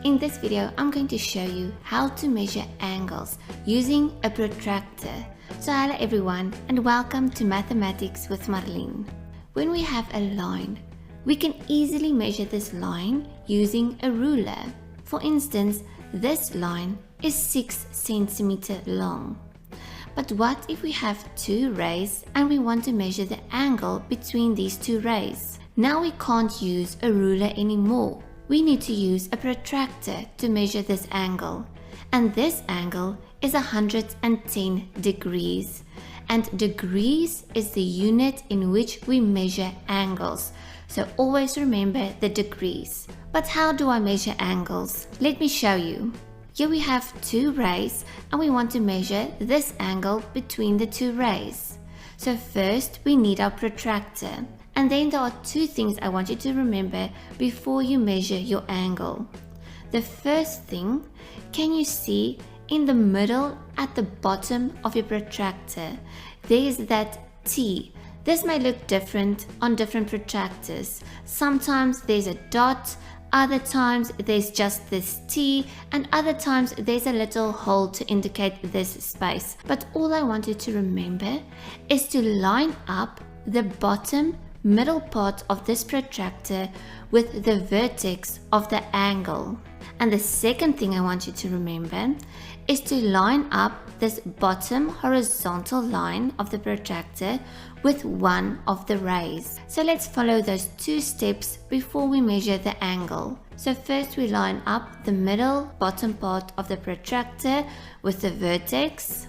In this video, I'm going to show you how to measure angles using a protractor. So hello everyone and welcome to Mathematics with Marlene. When we have a line, we can easily measure this line using a ruler. For instance, this line is 6 centimeters long. But what if we have two rays and we want to measure the angle between these two rays? Now we can't use a ruler anymore. We need to use a protractor to measure this angle. And this angle is 110 degrees. And degrees is the unit in which we measure angles. So always remember the degrees. But how do I measure angles? Let me show you. Here we have two rays and we want to measure this angle between the two rays. So first we need our protractor. And then there are two things I want you to remember before you measure your angle. The first thing, can you see in the middle at the bottom of your protractor, there is that T. This may look different on different protractors. Sometimes there's a dot, other times there's just this T, and other times there's a little hole to indicate this space. But all I want you to remember is to line up the bottom middle part of this protractor with the vertex of the angle. And the second thing I want you to remember is to line up this bottom horizontal line of the protractor with one of the rays. So let's follow those two steps before we measure the angle. So first we line up the middle bottom part of the protractor with the vertex.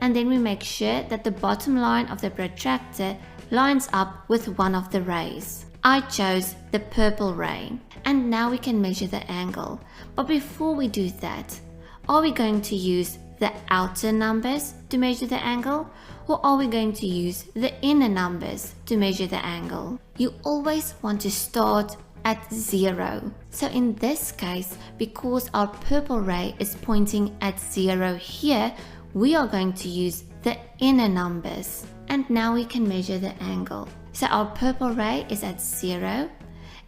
And then we make sure that the bottom line of the protractor lines up with one of the rays. I chose the purple ray. And now we can measure the angle. But before we do that, are we going to use the outer numbers to measure the angle? Or are we going to use the inner numbers to measure the angle? You always want to start at 0. So in this case, because our purple ray is pointing at 0 here, we are going to use the inner numbers. And now we can measure the angle. So our purple ray is at 0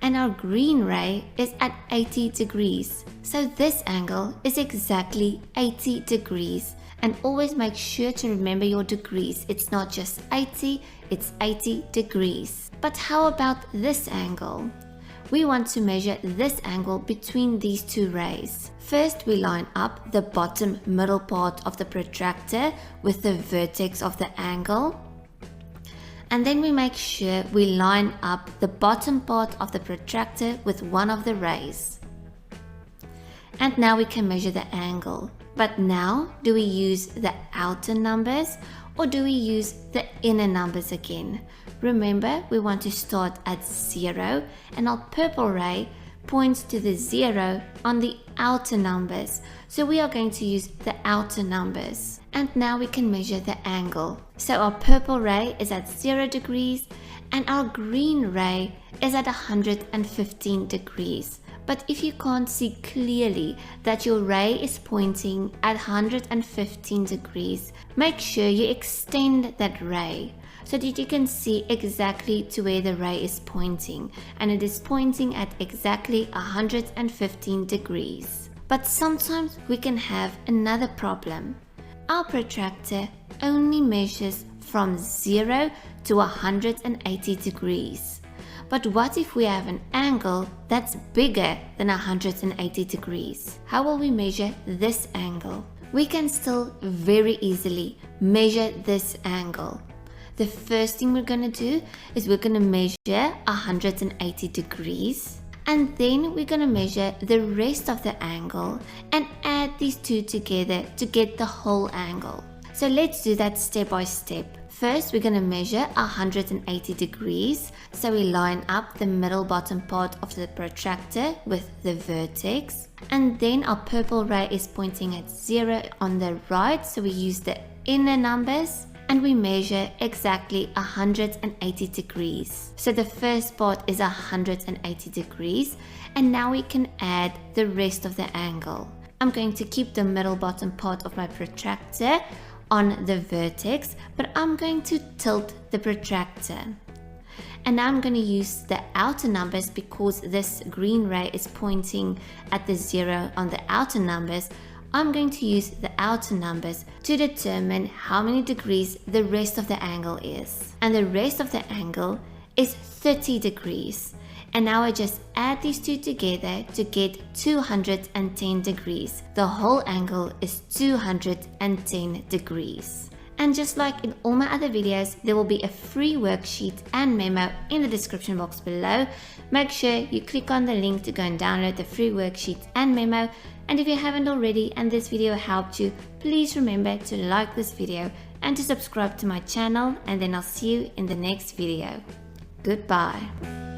and our green ray is at 80 degrees. So this angle is exactly 80 degrees. And always make sure to remember your degrees. It's not just 80, it's 80 degrees. But how about this angle? We want to measure this angle between these two rays. First, we line up the bottom middle part of the protractor with the vertex of the angle. And then we make sure we line up the bottom part of the protractor with one of the rays. And now we can measure the angle. But now, do we use the outer numbers or do we use the inner numbers again? Remember, we want to start at 0 and our purple ray points to the 0 on the outer numbers. So we are going to use the outer numbers. And now we can measure the angle. So our purple ray is at 0 degrees and our green ray is at 115 degrees. But if you can't see clearly that your ray is pointing at 115 degrees, make sure you extend that ray so that you can see exactly to where the ray is pointing. And it is pointing at exactly 115 degrees. But sometimes we can have another problem. Our protractor only measures from 0 to 180 degrees. But what if we have an angle that's bigger than 180 degrees? How will we measure this angle? We can still very easily measure this angle. The first thing we're going to do is we're going to measure 180 degrees. And then we're going to measure the rest of the angle and add these two together to get the whole angle. So let's do that step by step. First, we're going to measure 180 degrees. So we line up the middle bottom part of the protractor with the vertex. And then our purple ray is pointing at 0 on the right. So we use the inner numbers. And we measure exactly 180 degrees. So the first part is 180 degrees and now we can add the rest of the angle. I'm going to keep the middle bottom part of my protractor on the vertex, but I'm going to tilt the protractor. And now I'm going to use the outer numbers because this green ray is pointing at the 0 on the outer numbers. I'm going to use the outer numbers to determine how many degrees the rest of the angle is. And the rest of the angle is 30 degrees. And now I just add these two together to get 210 degrees. The whole angle is 210 degrees. And just like in all my other videos, there will be a free worksheet and memo in the description box below. Make sure you click on the link to go and download the free worksheet and memo. And if you haven't already and this video helped you, please remember to like this video and to subscribe to my channel, and then I'll see you in the next video. Goodbye.